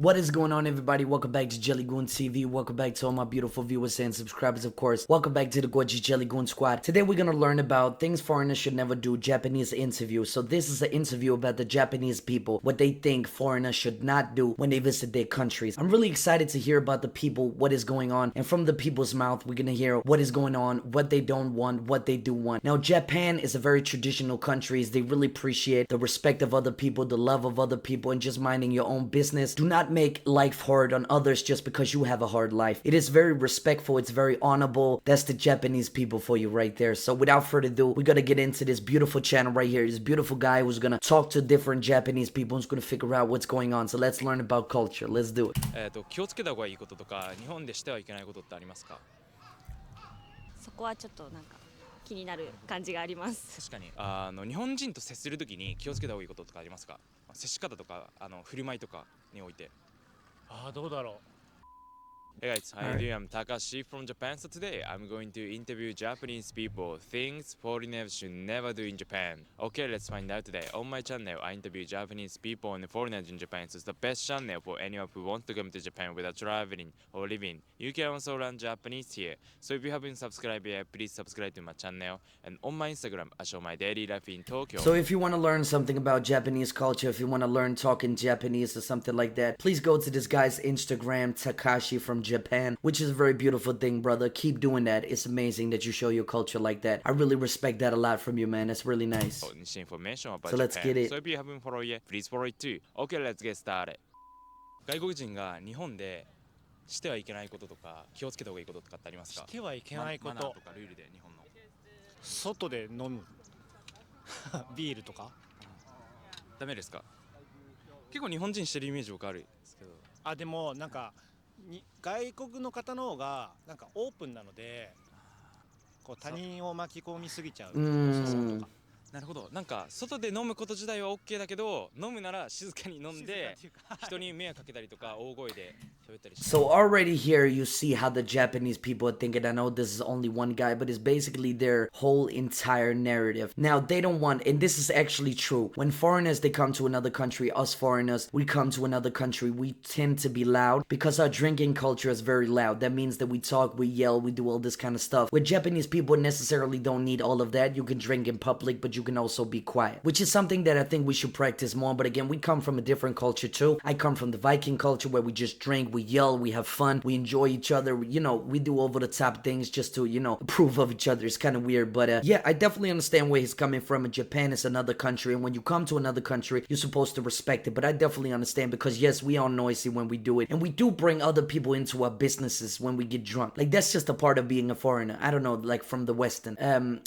What is going on, everybody? Welcome back to JellyGoonTv. Welcome back to all my beautiful viewers and subscribers, of course. Welcome back to the gorgeous JellyGoon squad. Today we're gonna learn about things foreigners should never do, Japanese interview. So this is an interview about the Japanese people, what they think foreigners should not do when they visit their countries. I'm really excited to hear about the people, what is going on, and from the people's mouth, we're gonna hear what is going on, what they don't want, what they do want. Now, Japan is a very traditional country. They really appreciate the respect of other people, the love of other people, and just minding your own business. Do not make life hard on others just because you have a hard life. It is very respectful, it's very honorable. That's the Japanese people for you right there. So without further ado, we gotta get into this beautiful channel right here. This beautiful guy who's gonna talk to different Japanese people, who's gonna figure out what's going on. So let's learn about culture. Let's do it. 気をつけた方がいいこととか、日本でしてはいけないことってありますか？そこはちょっとなんか気になる感じがあります。確かに日本人と接するときに気をつけた方がいいこととかありますか？接し方とか振る舞いとかにおいて。どうだろう。 Hey guys, how are you doing? I'm Takashi from Japan. So today I'm going to interview Japanese people, things foreigners should never do in Japan. Okay, let's find out today. On my channel, I interview Japanese people and foreigners in Japan. So it's the best channel for anyone who wants to come to Japan without traveling or living. You can also learn Japanese here. So if you haven't subscribed yet, please subscribe to my channel. And on my Instagram, I show my daily life in Tokyo. So if you want to learn something about Japanese culture, if you want to learn talking Japanese or something like that, please go to this guy's Instagram, Takashi from Japan, which is a very beautiful thing, brother. Keep doing that. It's amazing that you show your culture like that. I really respect that a lot from you, man. That's really nice. Information about So let's Japan. get it. So if you haven't followed yet, please follow it too. Okay, let's get started. 外国人が日本でしてはいけないこととか気をつけた方がいいこととかってありますか？してはいけないこマナーととかルールで日本の。外で飲むビールとか。ダメですか？結構日本人してるイメージ僕あるんですけど。でもなんか外国の方の方がなんかオープンなので、こう他人を巻き込みすぎちゃう。とか。なるほど。なんか外で飲むこと自体は OK だけど、飲むなら静かに飲んで人に迷惑かけたりとか大声で喋ったりして。 So already here you see how the Japanese people are thinking. I know this is only one guy, but it's basically their whole entire narrative. Now they don't want, and this is actually true, when foreigners they come to another country, us foreigners, we come to another country, we tend to be loud because our drinking culture is very loud. That means that we talk, we yell, we do all this kind of stuff. Where Japanese people necessarily don't need all of that. You can drink in public, but you can also be quiet, which is something that I think we should practice more. But again, we come from a different culture too. I come from the Viking culture where we just drink, we yell, we have fun, we enjoy each other, you know, we do over the top things just to, you know, approve of each other. It's kind of weird, but yeah, I definitely understand where he's coming from. And Japan is another country, and when you come to another country, you're supposed to respect it. But I definitely understand, because yes, we are noisy when we do it, and we do bring other people into our businesses when we get drunk. Like, that's just a part of being a foreigner. I don't know, like from the Western.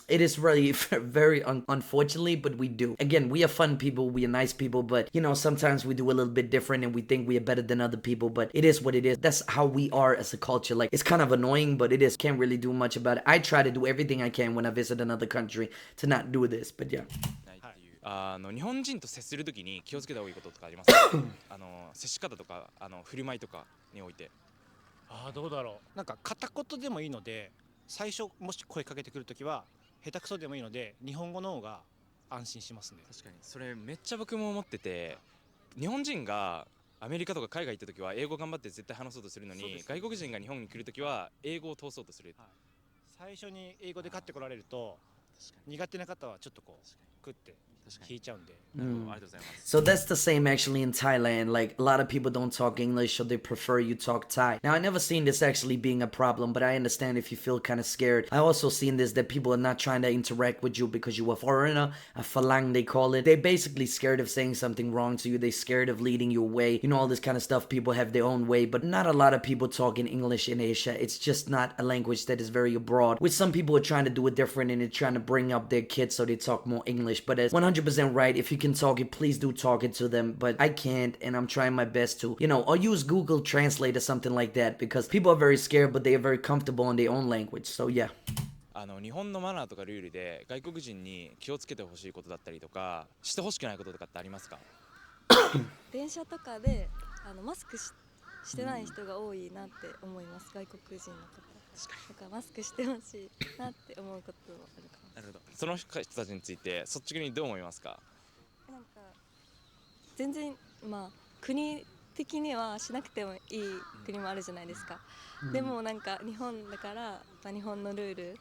It is really very unfortunately, but we do. Again, we are fun people, we are nice people, but you know, sometimes we do a little bit different and we think we are better than other people, but it is what it is. That's how we are as a culture. Like, it's kind of annoying, but it is. Can't really do much about it. I try to do everything I can when I visit another country to not do this, but yeah. 日本人と接するときに気をつけた方がいいこととかありますか？接し方とか振る舞いとかにおいて。どうだろう。なんか片言でもいいので、最初もし声かけてくるときは下手くそでもいいので日本語の方が安心しますね。確かにそれめっちゃ僕も思ってて、日本人がアメリカとか海外行った時は英語頑張って絶対話そうとするのに、外国人が日本に来る時は英語を通そうとする。最初に英語で勝ってこられると苦手な方はちょっとこうクって引いちゃうんで。So that's the same actually in Thailand. Like, a lot of people don't talk English, so they prefer you talk Thai. Now, I never seen this actually being a problem, but I understand if you feel kind of scared. I also seen this, that people are not trying to interact with you because you are a foreigner, a falang they call it. They're basically scared of saying something wrong to you. They're scared of leading you away. You know, all this kind of stuff. People have their own way, but not a lot of people talk in English in Asia. It's just not a language that is very abroad, which some people are trying to do it different, and they're trying to bring up their kids so they talk more English. But it's 100% right. If you can talk it, please do talk it to them, but I can't, and I'm trying my best to, you know, or use Google Translate or something like that, because people are very scared, but they are very comfortable in their own language. So yeah. 日本のマナーとかルールで外国人に気をつけてほしいことだったりとかしてほしくないこととかってありますか？電車とかでマスクしてない人が多いなって思います。外国人の方。だからマスクしてほしいなって思うこともあるかも。なるほど。その人たちについて率直にどう思いますか？なんか全然まあ国的にはしなくてもいい国もあるじゃないですか。でもなんか日本だから、まあ、日本のルール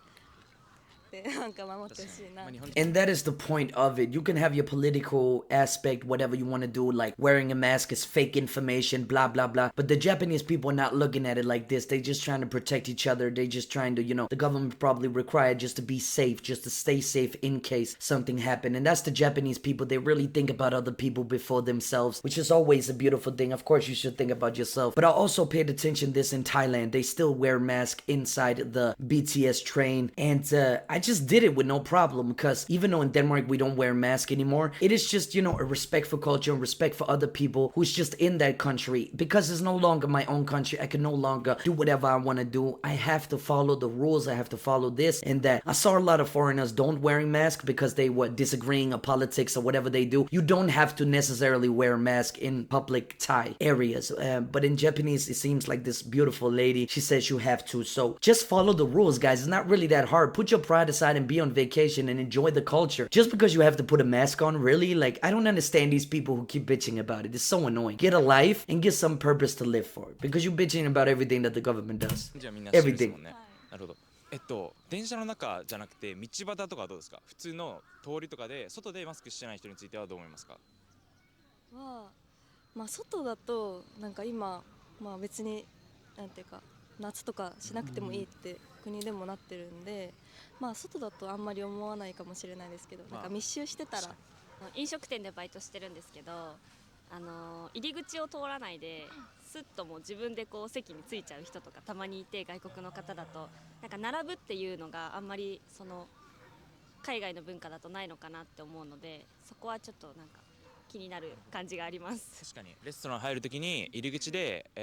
でなんか守ってほしいな。And that is the point of it. You can have your political aspect, whatever you want to do, like wearing a mask is fake information, blah, blah, blah. But the Japanese people are not looking at it like this. They just trying to protect each other. They just trying to, the government probably required just to be safe, just to stay safe in case something happened. And that's the Japanese people. They really think about other people before themselves, which is always a beautiful thing. Of course, you should think about yourself. But I also paid attention this in Thailand. They still wear masks inside the BTS train. And I just did it with no problem because even though in Denmark we don't wear masks anymore, it is just, a respect for culture and respect for other people who's just in that country. Because it's no longer my own country, I can no longer do whatever I want to do. I have to follow the rules. I have to follow this and that. I saw a lot of foreigners don't wearing masks because they were disagreeing on politics or whatever they do. You don't have to necessarily wear a mask in public Thai areas. But in Japanese, it seems like this beautiful lady, she says you have to. So just follow the rules, guys. It's not really that hard. Put your pride aside and be on vacation and enjoy the culture. Just because you have to put a mask on, really? Like, I don't understand these people who keep bitching about it. It's so annoying. Get a life and get some purpose to live for. Because you're bitching about everything that the government does. じゃあみんなしてるんですもん Everything. ね。なるほど。電車の中じゃなくて道端とかはどうですか？普通の通りとかで外でマスクしてない人についてはどう思いますか？は、まあ、外だとなんか今、まあ、別になんていうか夏とかしなくてもいいって国でもなってるんで、まあ、外だとあんまり思わないかもしれないですけど、なんか密集してたら、飲食店でバイトしてるんですけど、入り口を通らないですっともう自分でこう席に着いちゃう人とかたまにいて、外国の方だとなんか並ぶっていうのがあんまりその海外の文化だとないのかなって思うので、そこはちょっとなんか気になる感じがあります。確かにレストラン入るときに入り口で、ス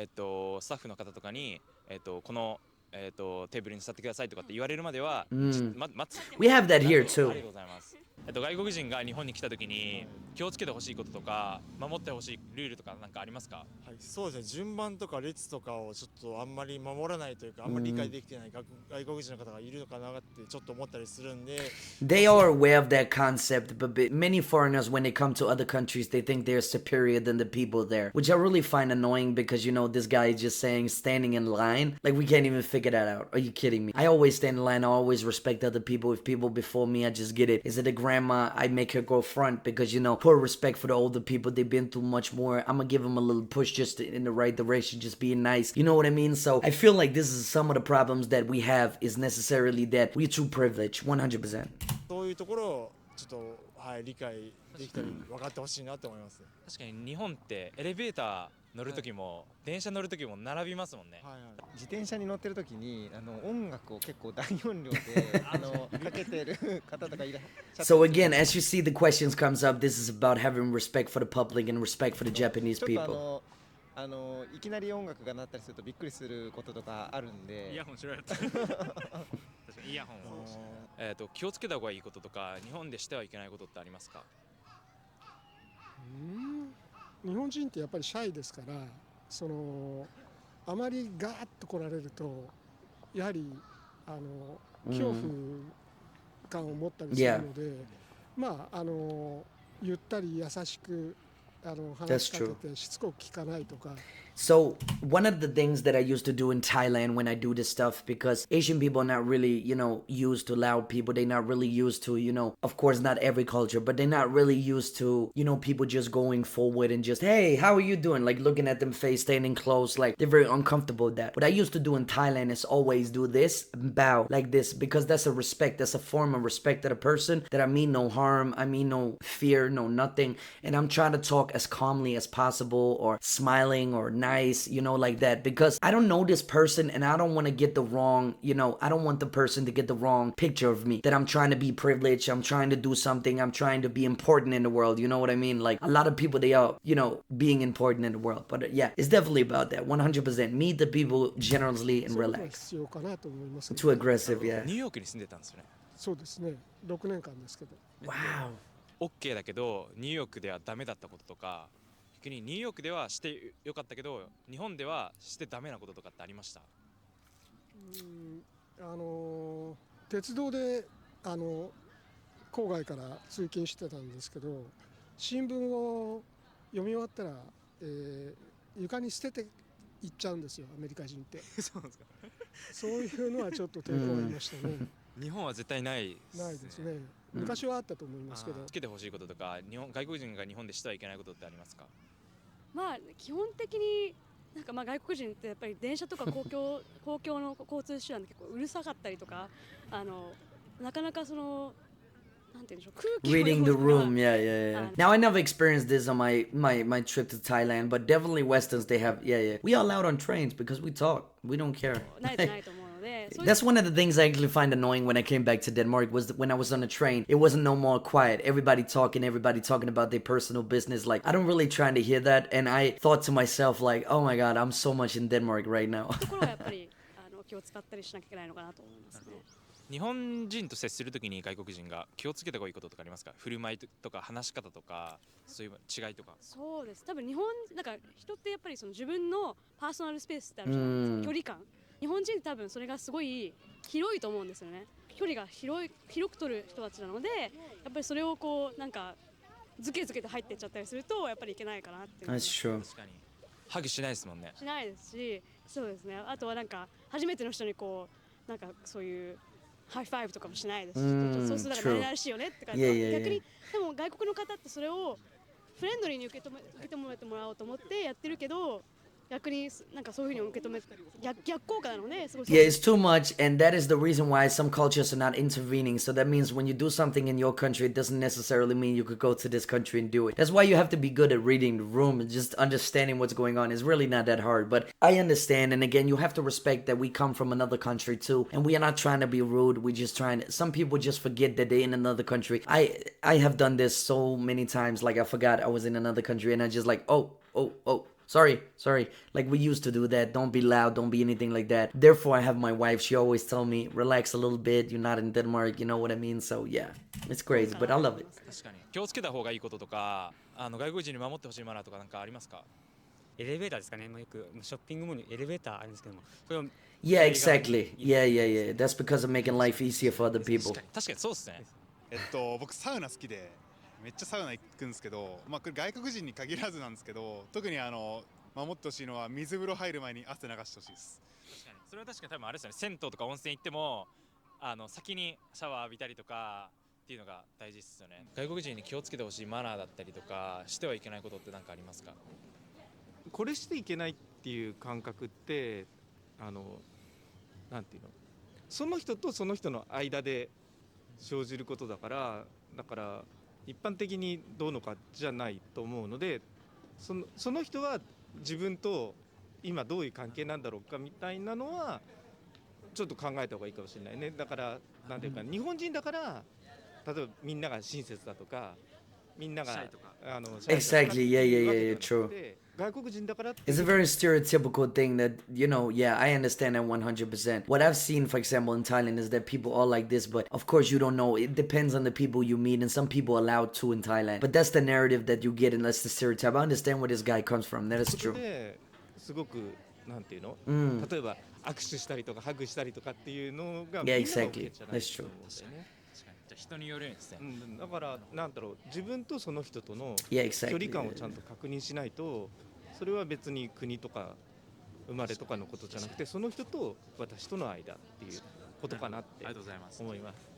タッフの方とかに、この、テーブルに座ってくださいとかって言われるまでは、待つ。We have that here too. ありがとうございます。外国人が日本に来たときに気をつけてほしいこととか守ってほしいルールとかなんかありますか？はい、そうですね。順番とか列とかをちょっとあんまり守らないというか、あんまり理解できてない外国人の方がいるのかなってちょっと思ったりするんで。They are aware of that concept, but many foreigners, when they come to other countries, they think they're superior than the people there, which I really find annoying because, this guy is just saying standing in line. Like, we can't even figure that out. Are you kidding me? I always stand in line. I always respect other people. If people before me, I just get it. Is it a grandma? I make her go front because, poor respect for the older people. They've been through much more. I'm gonna give them a little push just in the right direction, just being nice. You know what I mean? So I feel like this is some of the problems that we have is necessarily that we're too privileged, 100%. そういうところをちょっと、はい、理解できたり分かってほしいなと思います。確かに日本ってエレベーター乗るときも、電車乗るときも並びますもんね。はいはい。自転車に乗ってる時に音楽を結構大音量でかけてる方とかいらっしゃって So again, as you see the questions comes up, this is about having respect for the public and respect for the Japanese ちょっ people. といきなり音楽が鳴ったりするとびっくりすることとかあるんで、イヤホンしろよって。確かにイヤホンを。気をつけた方がいいこととか、日本でしてはいけないことってありますか？日本人ってやっぱりシャイですから、あまりガーッと来られるとやはり恐怖感を持ったりするので、まあゆったり優しく話しかけてしつこく聞かないとか。So one of the things that I used to do in Thailand when I do this stuff, because Asian people are not really, used to loud people. They're not really used to, of course, not every culture, but they're not really used to, people just going forward and just, hey, how are you doing? Like looking at them face, standing close, like they're very uncomfortable with that. What I used to do in Thailand is always do this, bow like this, because that's a respect. That's a form of respect to the person that I mean no harm. I mean no fear, no nothing. And I'm trying to talk as calmly as possible or smiling or nice, like that, because I don't know this person and I don't want to get the wrong, I don't want the person to get the wrong picture of me, that I'm trying to be privileged, I'm trying to do something, I'm trying to be important in the world, you know what I mean? Like a lot of people, they are, being important in the world, but yeah, it's definitely about that, 100%. Meet the people generously and relax. Too aggressive, yeah. ニューヨークに住んでたんですよね。そうですね。6年間ですけど。Wow. OK だけどニューヨークではダメだったこととか、逆にニューヨークではしてよかったけど日本ではしてダメなこととかってありました？鉄道で郊外から通勤してたんですけど、新聞を読み終わったら、床に捨てて行っちゃうんですよ、アメリカ人って。そうなんですか。そういうのはちょっと抵抗ありましたね。日本は絶対ないないですね。昔はあったと思いますけど。つけてほしいこととか、外国人が日本でしてはいけないことってありますか？まあ基本的になんかまあ外国人ってやっぱり電車とか公共の交通手段で結構うるさかったりとか、なかなかそのなんていうんでしょう、空気を Reading the 読むとか room, yeah. Now I never experienced this on my trip to Thailand, but definitely Westerns they have, yeah. We are loud on trains because we talk. We don't care. 慣れてないと思うので、そういう That's one of the things I actually find annoying when I came back to Denmark was that when I was on a train, it wasn't no more quiet. Everybody talking about their personal business. Like, I don't really try to hear that. And I thought to myself, like, oh my God, I'm so much in Denmark right now. ところはやっぱり気を使ったりしなきゃいけないのかなと思いますね。日本人と接するときに外国人が気をつけた方がいいこととかありますか？振る舞いとか話し方とかそういう違いとか。そうです。多分日本なんか人ってやっぱりその自分のパーソナルスペースってあるじゃないですか。距離感。日本人って多分それがすごい広いと思うんですよね。距離が広く取る人たちなので、やっぱりそれをこうなんかズケズケで入っていっちゃったりするとやっぱりいけないかなっていう。That's true. 確かにハグしないですもんね。しないですし、そうですね。あとはなんか初めての人にこうなんかそういうハイファイブとかもしないですし、そうすると何々しいよねって感じで、逆にでも外国の方ってそれをフレンドリーに受け止めてもらおうと思ってやってるけど、逆になんかそういうふうに受け止め逆効果なので、すごい。Yeah, it's too much, and that is the reason why some cultures are not intervening. So that means when you do something in your country, it doesn't necessarily mean you could go to this country and do it. That's why you have to be good at reading the room and just understanding what's going on. It's really not that hard, but I understand. And again, you have to respect that we come from another country too, and we are not trying to be rude. We're just trying to, some people just forget that they're in another country. I have done this so many times. Like I forgot I was in another country, and I just like, oh. Sorry. Like we used to do that. Don't be loud. Don't be anything like that. Therefore, I have my wife. She always tell me, relax a little bit. You're not in Denmark. You know what I mean? So yeah, it's crazy, but I love it. 確かに気をつけた方がいいこととか、外国人に守ってほしいマナーとかなんかありますか？エレベーターですかね。よくショッピングモールにエレベーターあるんですけども、それを Yeah, exactly. Yeah. That's because of making life easier for other people. 確かにそうですね。僕サウナ好きでめっちゃサウナ行くんですけど、これ外国人に限らずなんですけど、特に守ってほしいのは水風呂入る前に汗流してほしいです。確かにそれは確かに多分あれですよね。銭湯とか温泉行っても先にシャワー浴びたりとかっていうのが大事ですよね。外国人に気をつけてほしいマナーだったりとかしてはいけないことって何かありますか？これしていけないっていう感覚ってなんていうの、その人とその人の間で生じることだから、一般的にどうのかじゃないと思うので、その人は自分と今どういう関係なんだろうかみたいなのはちょっと考えた方がいいかもしれないね。だからなんていうか、日本人だから例えばみんなが親切だとか、みんながExactly. Yeah. True. 外国人だからって It's a very stereotypical thing that, yeah, I understand that 100%. What I've seen, for example, in Thailand is that people are like this, but of course you don't know. It depends on the people you meet, and some people are allowed to in Thailand. But that's the narrative that you get, and that's the stereotype. I understand where this guy comes from. That is true. すごくなんていうの、例えば握手したりとかハグしたりとかっていうのが Yeah, exactly. That's true. 人によるんですね。だからなんだろう、自分とその人との Yeah, 距 exactly. 離感をちゃんと確認しないと、それは別に国とか生まれとかのことじゃなくて、その人と私との間っていうことかなって思います。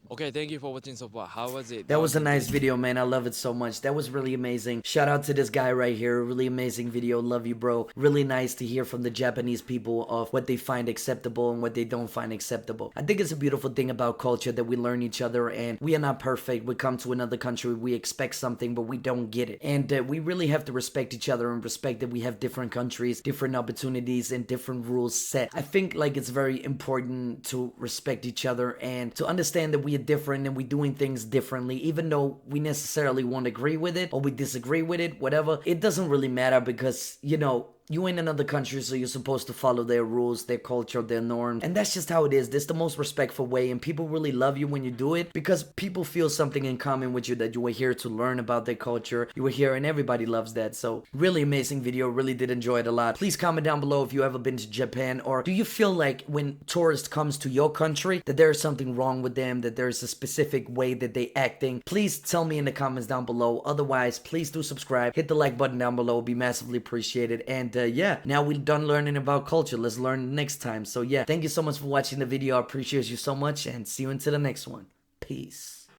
Okay, thank you for watching so far. How was it? That was a nice video, man. I love it so much. That was really amazing. Shout out to this guy right here. Really amazing video. Love you, bro. Really nice to hear from the Japanese people of what they find acceptable and what they don't find acceptable. I think it's a beautiful thing about culture that we learn each other, and we are not perfect. We come to another country, we expect something, but we don't get it. And we really have to respect each other and respect that we have different countries, different opportunities, and different rules set. I think like it's very important to respect each other and to understand that we are different and we're doing things differently, even though we necessarily won't agree with it or we disagree with it, whatever. It doesn't really matter because, You in another country, so you're supposed to follow their rules, their culture, their norms. And that's just how it is. This is the most respectful way, and people really love you when you do it because people feel something in common with you, that you were here to learn about their culture. You were here and everybody loves that. So really amazing video. Really did enjoy it a lot. Please comment down below if you ever been to Japan, or do you feel like when tourists comes to your country that there's something wrong with them, that there's a specific way that they acting. Please tell me in the comments down below. Otherwise, please do subscribe, hit the like button down below. It'll be massively appreciated. And yeah, now we're done learning about culture. Let's learn next time. So yeah, thank you so much for watching the video. I appreciate you so much, and see you until the next one. Peace.